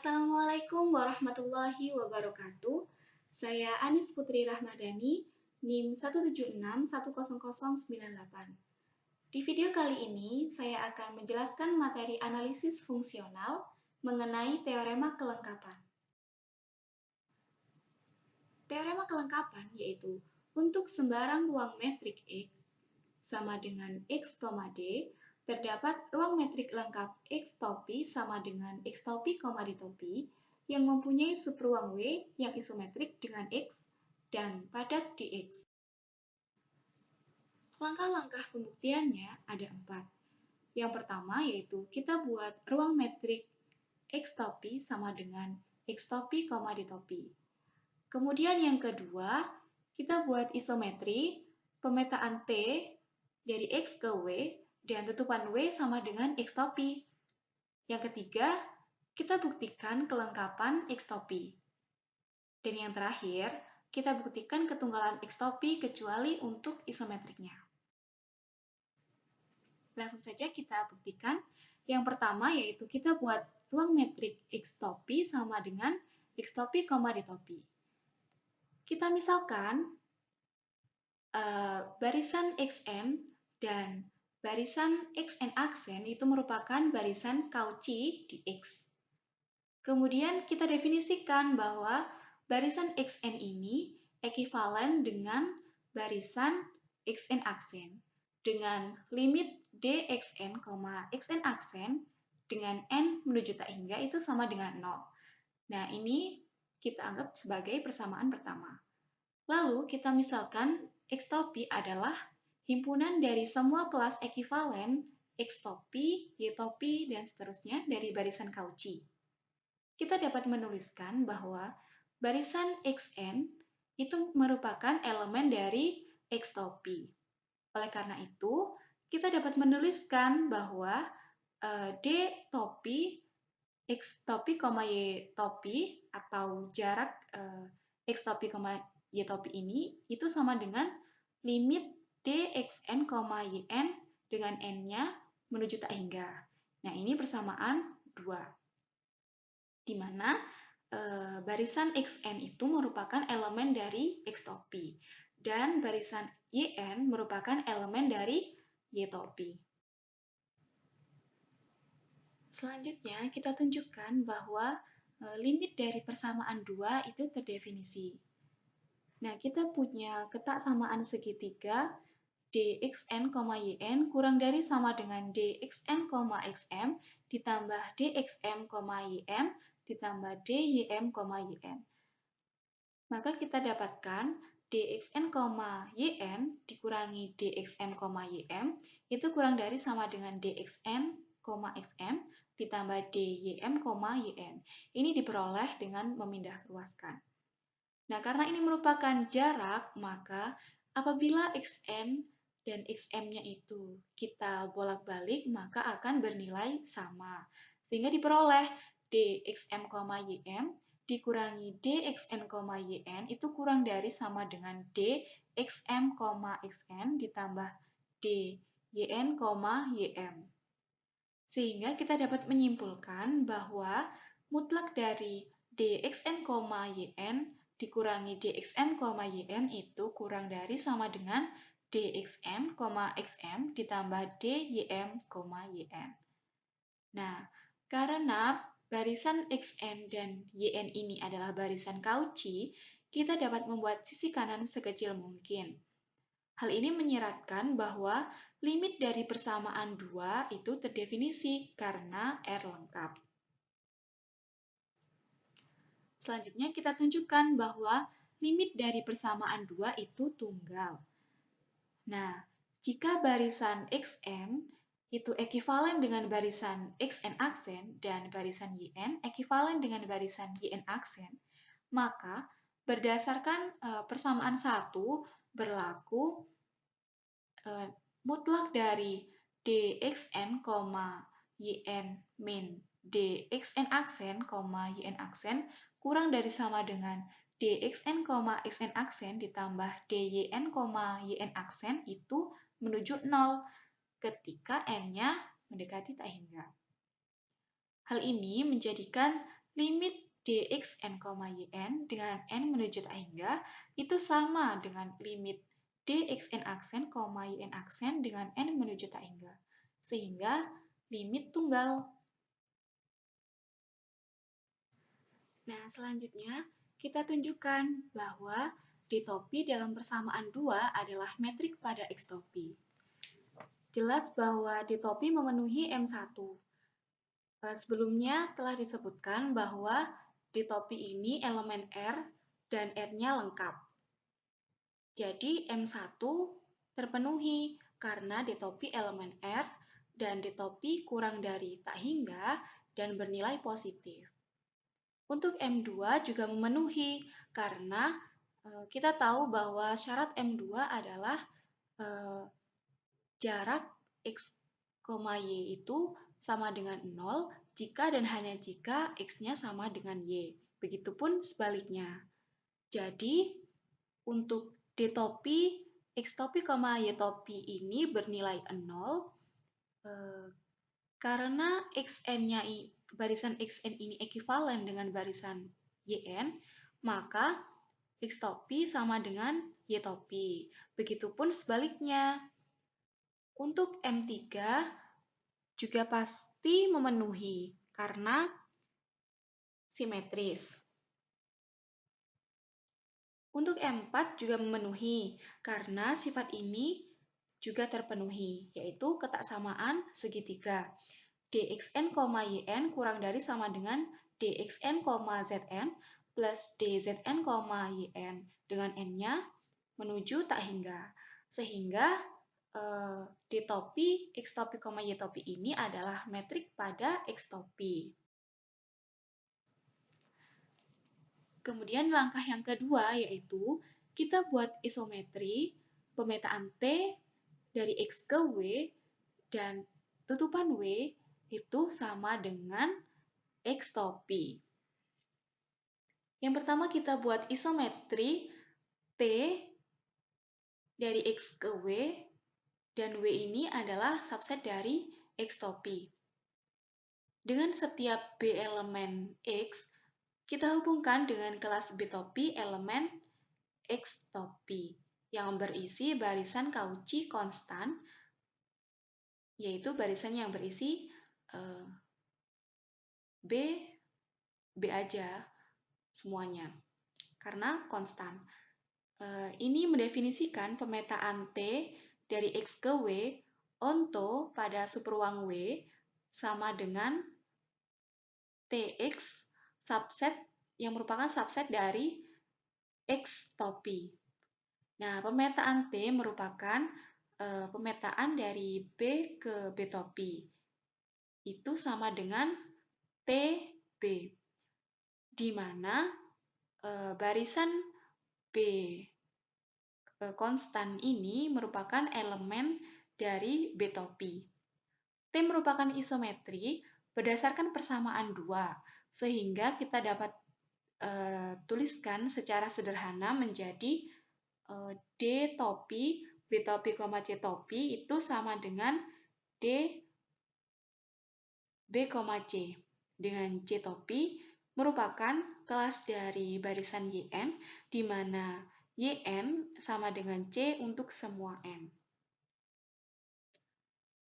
Assalamualaikum warahmatullahi wabarakatuh. Saya Anis Putri Rahmadani, NIM 176100098. Di video kali ini, saya akan menjelaskan materi analisis fungsional mengenai teorema kelengkapan. Teorema kelengkapan yaitu untuk sembarang ruang metrik X sama dengan X, D, terdapat ruang metrik lengkap X topi sama dengan X topi, di topi yang mempunyai subruang W yang isometrik dengan X dan padat di X. Langkah-langkah pembuktiannya ada 4. Yang pertama yaitu kita buat ruang metrik X topi sama dengan X topi, di topi. Kemudian yang kedua, kita buat isometri pemetaan T dari X ke W dan tutupan W sama dengan X topi. Yang ketiga, kita buktikan kelengkapan X topi. Dan yang terakhir, kita buktikan ketunggalan X topi kecuali untuk isometriknya. Langsung saja kita buktikan. Yang pertama yaitu kita buat ruang metrik X topi sama dengan X topi, di topi. Kita misalkan barisan XN dan barisan XN aksen itu merupakan barisan Cauchy di X. Kemudian kita definisikan bahwa barisan XN ini ekivalen dengan barisan XN aksen dengan limit dxn, xn aksen dengan n menuju tak hingga itu sama dengan 0. Nah, ini kita anggap sebagai persamaan pertama. Lalu kita misalkan X topi adalah himpunan dari semua kelas ekivalen X topi, Y topi, dan seterusnya dari barisan Cauchy. Kita dapat menuliskan bahwa barisan XN itu merupakan elemen dari X topi. Oleh karena itu, kita dapat menuliskan bahwa D topi, X topi, Y topi atau jarak X topi, Y topi ini itu sama dengan limit dxn, yn dengan n-nya menuju tak hingga. Nah, ini persamaan 2. Di mana barisan xn itu merupakan elemen dari X topi dan barisan yn merupakan elemen dari Y topi. Selanjutnya, kita tunjukkan bahwa limit dari persamaan 2 itu terdefinisi. Nah, kita punya ketak samaan segitiga dxn, yn kurang dari sama dengan dxn, xm ditambah dxm, ym ditambah dym, yn. Maka kita dapatkan dxn, yn dikurangi dxm, ym itu kurang dari sama dengan dxn, xm ditambah dym, yn. Ini diperoleh dengan memindah luaskan. Nah, karena ini merupakan jarak, maka apabila xn dan xm-nya itu kita bolak-balik, maka akan bernilai sama. Sehingga diperoleh dxm, ym dikurangi dxn, yn itu kurang dari sama dengan dxm, xn ditambah dyn, ym. Sehingga kita dapat menyimpulkan bahwa mutlak dari dxn, yn dikurangi dxm, ym itu kurang dari sama dengan dxm, xm ditambah dym, yn. Nah, karena barisan xn dan yn ini adalah barisan Cauchy, kita dapat membuat sisi kanan sekecil mungkin. Hal ini menyiratkan bahwa limit dari persamaan 2 itu terdefinisi karena R lengkap. Selanjutnya kita tunjukkan bahwa limit dari persamaan 2 itu tunggal. Nah, jika barisan xn itu ekivalen dengan barisan xn aksen dan barisan yn ekivalen dengan barisan yn aksen, maka berdasarkan persamaan 1 berlaku mutlak dari dxn, yn min dxn aksen, yn aksen kurang dari sama dengan dxn, xn aksen ditambah dyn, yn aksen itu menuju 0 ketika n-nya mendekati tak hingga. Hal ini menjadikan limit dxn, yn dengan n menuju tak hingga itu sama dengan limit dxn aksen, yn aksen dengan n menuju tak hingga. Sehingga limit tunggal. Nah, selanjutnya kita tunjukkan bahwa ditopi dalam persamaan 2 adalah metrik pada X topi. Jelas bahwa ditopi memenuhi M1. Sebelumnya telah disebutkan bahwa ditopi ini elemen R dan R-nya lengkap. Jadi M1 terpenuhi karena ditopi elemen R dan ditopi kurang dari tak hingga dan bernilai positif. Untuk M2 juga memenuhi karena kita tahu bahwa syarat M2 adalah jarak X, Y itu sama dengan 0 jika dan hanya jika X-nya sama dengan Y. Begitupun sebaliknya. Jadi, untuk D topi, X topi, Y topi ini bernilai 0 karena XN-nya barisan XN ini ekivalen dengan barisan YN, maka X topi sama dengan Y topi. Begitupun sebaliknya. Untuk M3 juga pasti memenuhi karena simetris. Untuk M4 juga memenuhi karena sifat ini juga terpenuhi, yaitu ketaksamaan segitiga. dxn, yn kurang dari sama dengan dxn, zn plus dzn, yn dengan n-nya menuju tak hingga. Sehingga D topi, X topi, Y topi ini adalah metrik pada X topi. Kemudian langkah yang kedua yaitu kita buat isometri pemetaan T dari X ke W dan tutupan W itu sama dengan X topi. Yang pertama kita buat isometri T dari X ke W dan W ini adalah subset dari X topi. Dengan setiap B elemen X, kita hubungkan dengan kelas B topi elemen X topi yang berisi barisan Cauchy konstan, yaitu barisan yang berisi B aja semuanya, karena konstan. Ini mendefinisikan pemetaan T dari X ke W onto pada superuang W sama dengan TX subset yang merupakan subset dari X topi. Nah, pemetaan T merupakan pemetaan dari B ke B topi. Itu sama dengan TB, di mana barisan B konstan ini merupakan elemen dari B topi. T merupakan isometri berdasarkan persamaan 2, sehingga kita dapat tuliskan secara sederhana menjadi D topi, B topi, C topi itu sama dengan D, B, C. Dengan C topi merupakan kelas dari barisan YN, di mana YN sama dengan C untuk semua N.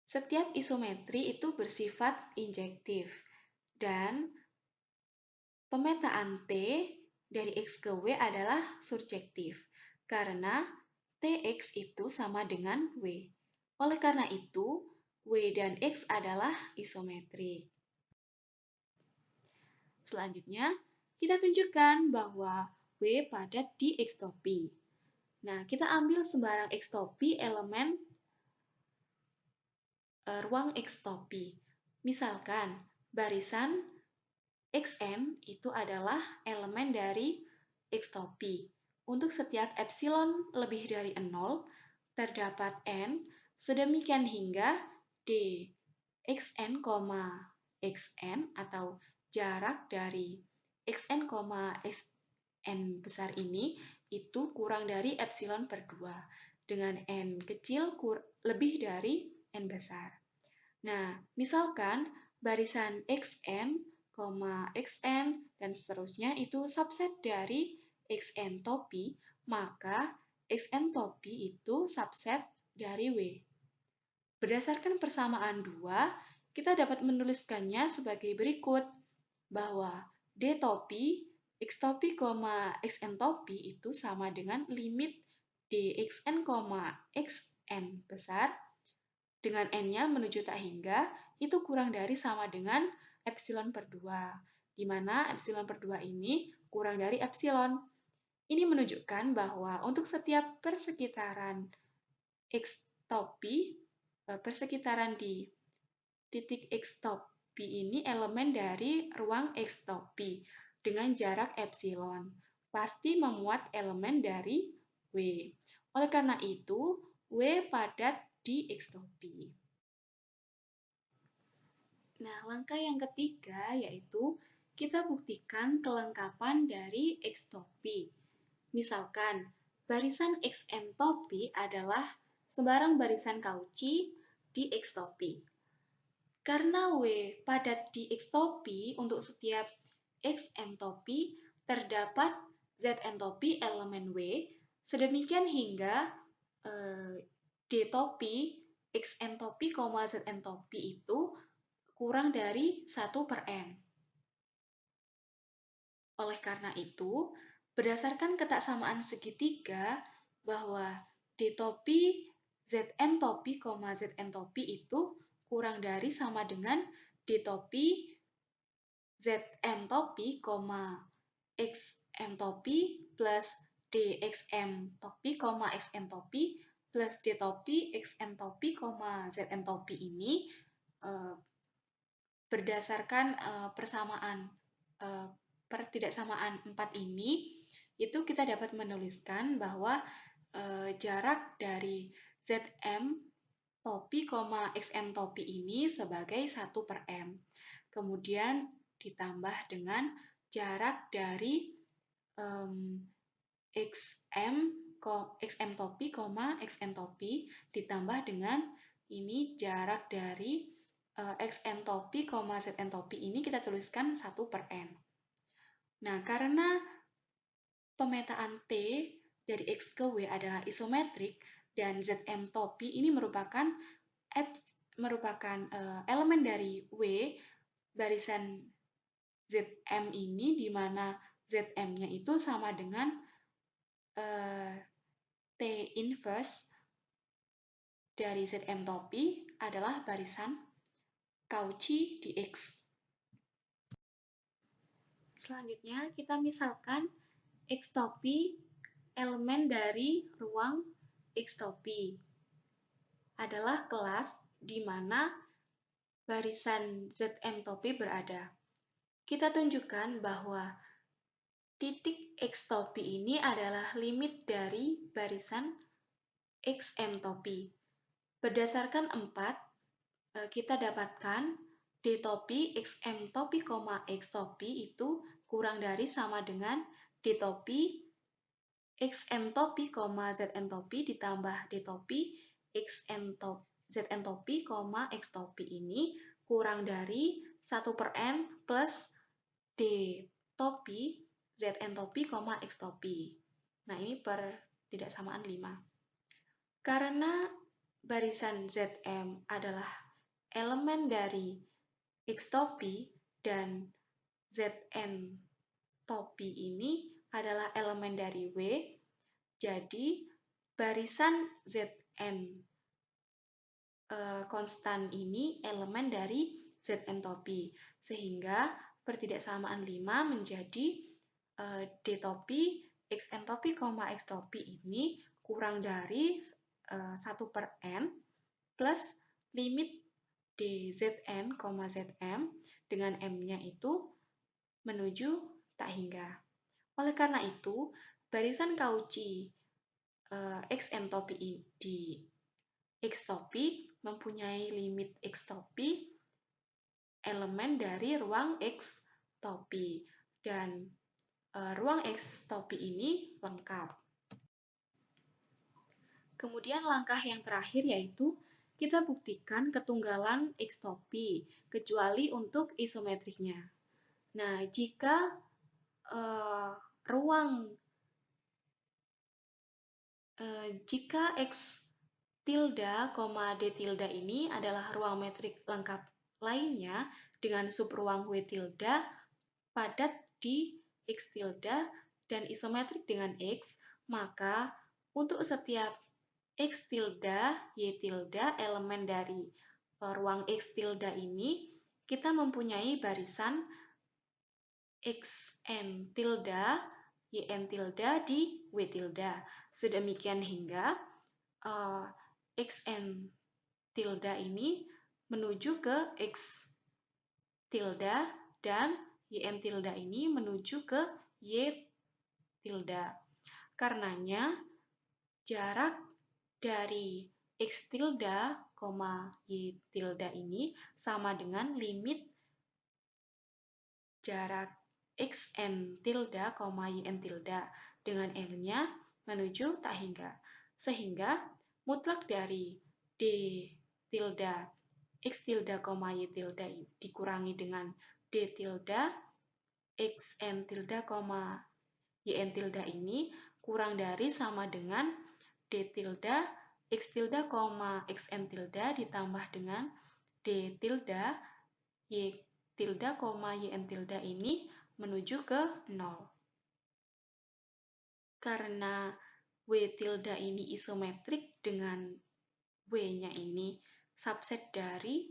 Setiap isometri itu bersifat injektif, dan pemetaan T dari X ke W adalah surjektif, karena TX itu sama dengan W. Oleh karena itu, W dan X adalah isometrik. Selanjutnya, kita tunjukkan bahwa W padat di X topi. Nah, kita ambil sembarang X topi elemen ruang X topi. Misalkan, barisan Xn itu adalah elemen dari X topi. Untuk setiap epsilon lebih dari 0, terdapat N sedemikian hingga D Xn, Xn atau jarak dari Xn, Xn besar ini itu kurang dari epsilon per 2 dengan N kecil lebih dari N besar. Nah, misalkan barisan Xn, xn, dan seterusnya itu subset dari xn topi, maka xn topi itu subset dari W. Berdasarkan persamaan 2, kita dapat menuliskannya sebagai berikut, bahwa D topi, X topi, Xn topi itu sama dengan limit dxn, xn besar dengan n-nya menuju tak hingga, itu kurang dari sama dengan epsilon per 2, di mana epsilon per 2 ini kurang dari epsilon. Ini menunjukkan bahwa untuk setiap persekitaran X topi, persekitaran di titik X topi ini elemen dari ruang X topi dengan jarak epsilon, pasti memuat elemen dari W. Oleh karena itu, W padat di X topi. Nah, langkah yang ketiga yaitu kita buktikan kelengkapan dari X topi. Misalkan, barisan Xn topi adalah sembarang barisan Cauchy di X topi. Karena W padat di X topi untuk setiap Xn topi, terdapat Zn topi elemen W, sedemikian hingga D topi, Xn topi, Zn topi itu kurang dari 1 per n. Oleh karena itu, berdasarkan ketaksamaan segitiga bahwa D topi, Zm topi, Zn topi itu kurang dari sama dengan D topi, Zm topi, Xm topi plus Dxm topi, Xn topi plus D topi, Xn topi, Zn topi ini berdasarkan persamaan pertidaksamaan 4 ini, itu kita dapat menuliskan bahwa jarak dari Zm topi, Xm topi ini sebagai 1 per m. Kemudian ditambah dengan jarak dari Xm topi, Xn topi ditambah dengan ini jarak dari Xn topi, Zn topi ini kita tuliskan 1 per n. Nah, karena pemetaan T dari X ke W adalah isometrik dan Zm topi ini merupakan elemen dari W barisan Zm ini, di mana Zm-nya itu sama dengan T inverse dari Zm topi adalah barisan Cauchy di X. Selanjutnya, kita misalkan X topi elemen dari ruang X topi adalah kelas di mana barisan Zm topi berada. Kita tunjukkan bahwa titik X topi ini adalah limit dari barisan Xm topi. Berdasarkan 4, kita dapatkan D topi, Xm topi, X topi itu kurang dari sama dengan D topi, Xm topi, Zn topi ditambah D topi, Xn topi, Zn topi, X topi ini kurang dari 1 per n plus D topi, Zn topi, X topi. Nah, ini pertidaksamaan 5. Karena barisan Zm adalah elemen dari X topi dan Zn topi ini adalah elemen dari W, jadi barisan Zn konstan ini elemen dari Zn topi, sehingga pertidaksamaan 5 menjadi D topi, Xn topi, X topi ini kurang dari 1 per n plus limit dZn, Zm dengan m-nya itu menuju tak hingga. Oleh karena itu, barisan Cauchy Xn topi di X topi mempunyai limit X topi elemen dari ruang X topi, dan ruang X topi ini lengkap. Kemudian langkah yang terakhir yaitu kita buktikan ketunggalan X topi, kecuali untuk isometriknya. Nah, jika eh, ruang jika X tilde, D tilde ini adalah ruang metrik lengkap lainnya dengan subruang W tilde padat di X tilde dan isometrik dengan X, maka untuk setiap X tilde, Y tilde, elemen dari ruang X tilde ini, kita mempunyai barisan Xn tilde, Yn tilde di W tilde. Sedemikian hingga Xn tilde ini menuju ke X tilde dan Yn tilde ini menuju ke Y tilde. Karenanya jarak dari X tilde, Y tilde ini sama dengan limit jarak Xn tilde, Yn tilde dengan R-nya menuju tak hingga. Sehingga mutlak dari D tilde X tilde, Y tilde dikurangi dengan D tilde Xn tilde, Yn tilde ini kurang dari sama dengan D tilde X tilde, Xn tilde ditambah dengan D tilde Y tilde, Yn tilde ini menuju ke 0. Karena W tilde ini isometrik dengan W-nya ini subset dari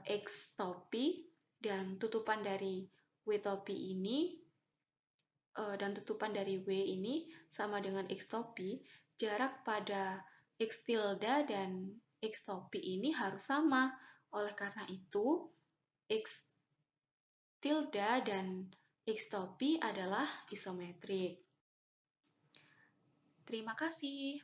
X topi dan tutupan dari W topi ini dan tutupan dari W ini sama dengan X topi, jarak pada X tilde dan X topi ini harus sama. Oleh karena itu, X tilde dan X topi adalah isometrik. Terima kasih.